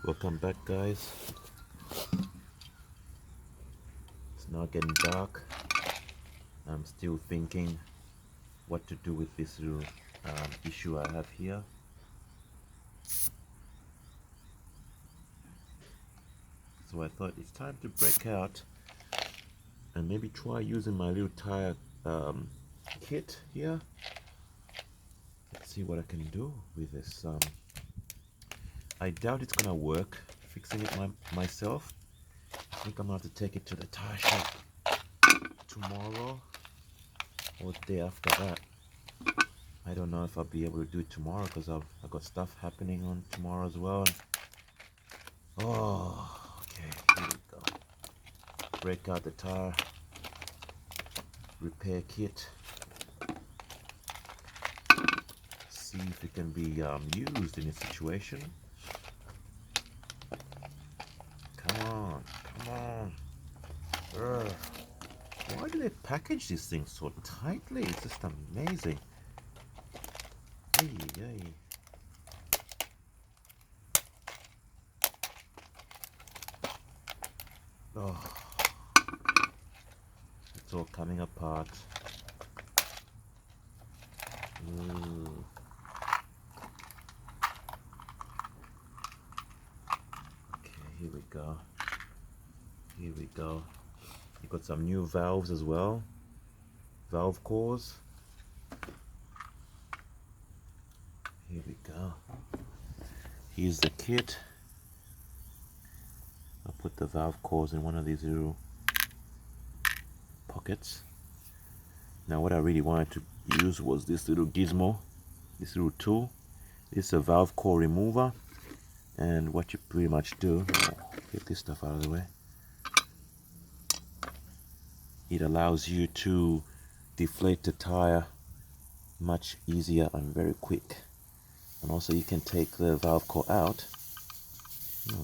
Welcome back, guys. It's now getting dark. I'm still thinking what to do with this little issue I have here. So I thought it's time to break out and maybe try using my little tire kit here. Let's see what I can do with this. I doubt it's gonna work fixing it myself. I think I'm gonna have to take it to the tire shop tomorrow or the day after that. I don't know if I'll be able to do it tomorrow because I've got stuff happening on tomorrow as well. Oh, okay, here we go. Break out the tire repair kit. See if it can be used in a situation. Come on, come on. Urgh. Why do they package these things so tightly? It's just amazing. Hey, hey. Oh, it's all coming apart. Ooh. Okay, here we go. Here we go. You got some new valves as well. Valve cores. Here we go. Here's the kit. I'll put the valve cores in one of these little pockets. Now what I really wanted to use was this little gizmo, this little tool. It's a valve core remover, and what you pretty much do, get this stuff out of the way, it allows you to deflate the tire much easier and very quick. And also you can take the valve core out.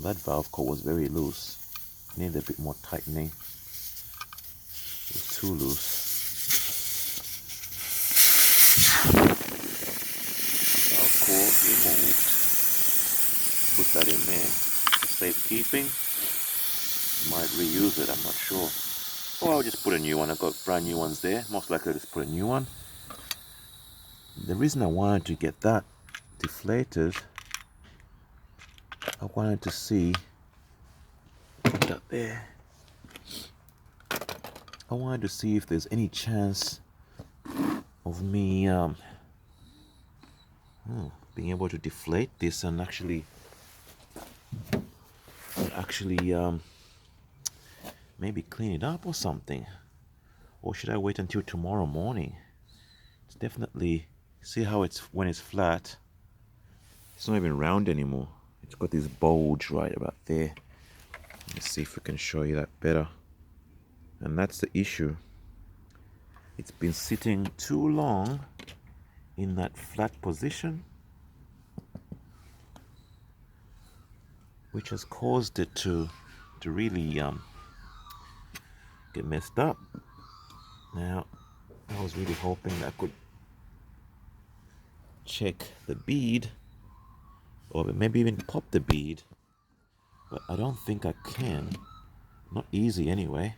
That valve core was very loose. Needed a bit more tightening. It was too loose. Valve core removed. Put that in there. Safekeeping. Might reuse it, I'm not sure. Or I'll just put a new one. I've got brand new ones there. Most likely I'll just put a new one. The reason I wanted to get that deflated, I wanted to see, put that there. I wanted to see if there's any chance of me being able to deflate this and actually maybe clean it up or something. Or should I wait until tomorrow morning? It's definitely, see how it's when it's flat, it's not even round anymore. It's got this bulge right about there. Let's see if we can show you that better. And that's the issue. It's been sitting too long in that flat position, which has caused it to really get messed up. Now, I was really hoping that I could check the bead, or maybe even pop the bead, but I don't think I can. Not easy anyway.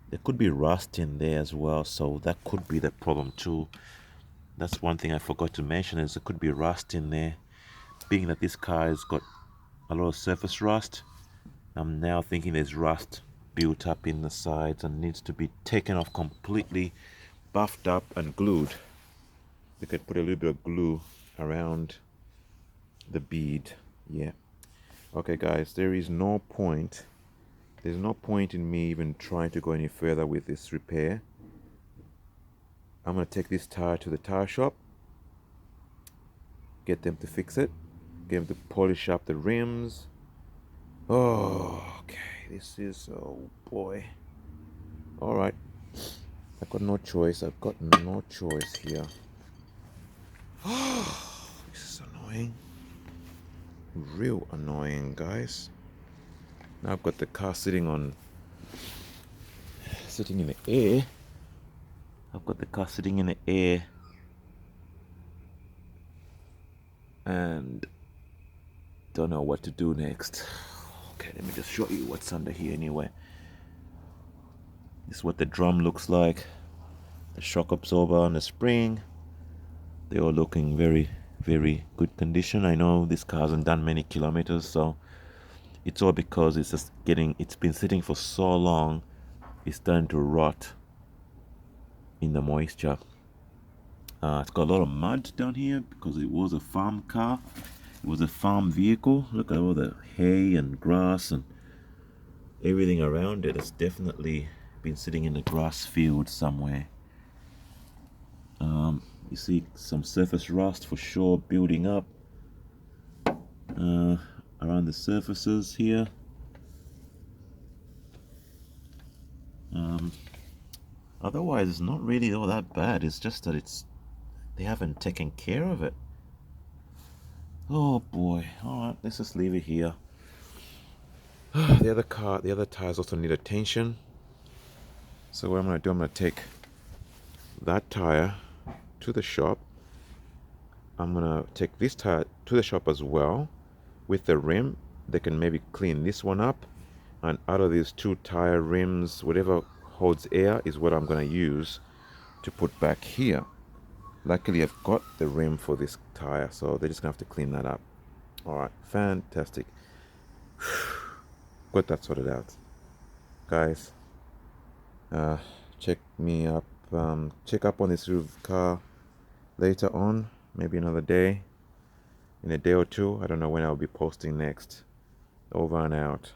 There could be rust in there as well, so that could be the problem too. That's one thing I forgot to mention, is there could be rust in there. Being that this car has got a lot of surface rust, I'm now thinking there's rust built up in the sides and needs to be taken off completely, buffed up and glued. We could put a little bit of glue around the bead. Yeah. Okay guys, there's no point in me even trying to go any further with this repair. I'm going to take this tire to the tire shop, get them to fix it, get them to polish up the rims. Oh, okay, this is, oh boy. Alright, I've got no choice here. Oh, this is annoying. Real annoying, guys. Now I've got the car sitting in the air. I've got the car sitting in the air and don't know what to do next. Okay, let me just show you what's under here anyway. This is what the drum looks like. The shock absorber and the spring, they are looking very, very good condition. I know this car hasn't done many kilometers, so it's all because it's been sitting for so long, it's starting to rot in the moisture. It's got a lot of mud down here because it was a farm car. It was a farm vehicle. Look at all the hay and grass and everything around it. It's definitely been sitting in a grass field somewhere. You see some surface rust for sure building up around the surfaces here. Otherwise, it's not really all that bad. It's just that they haven't taken care of it. Oh boy! All right, let's just leave it here. The other tires also need attention. So what I'm gonna do, I'm gonna take that tire to the shop. I'm gonna take this tire to the shop as well with the rim. They can maybe clean this one up, and out of these two tire rims, whatever holds air is what I'm gonna use to put back here. Luckily I've got the rim for this tire, so they're just gonna have to clean that up. All right, fantastic. Got that sorted out, guys. Check me up, check up on this car later on, maybe another day, in a day or two. I don't know when I'll be posting next. Over and out.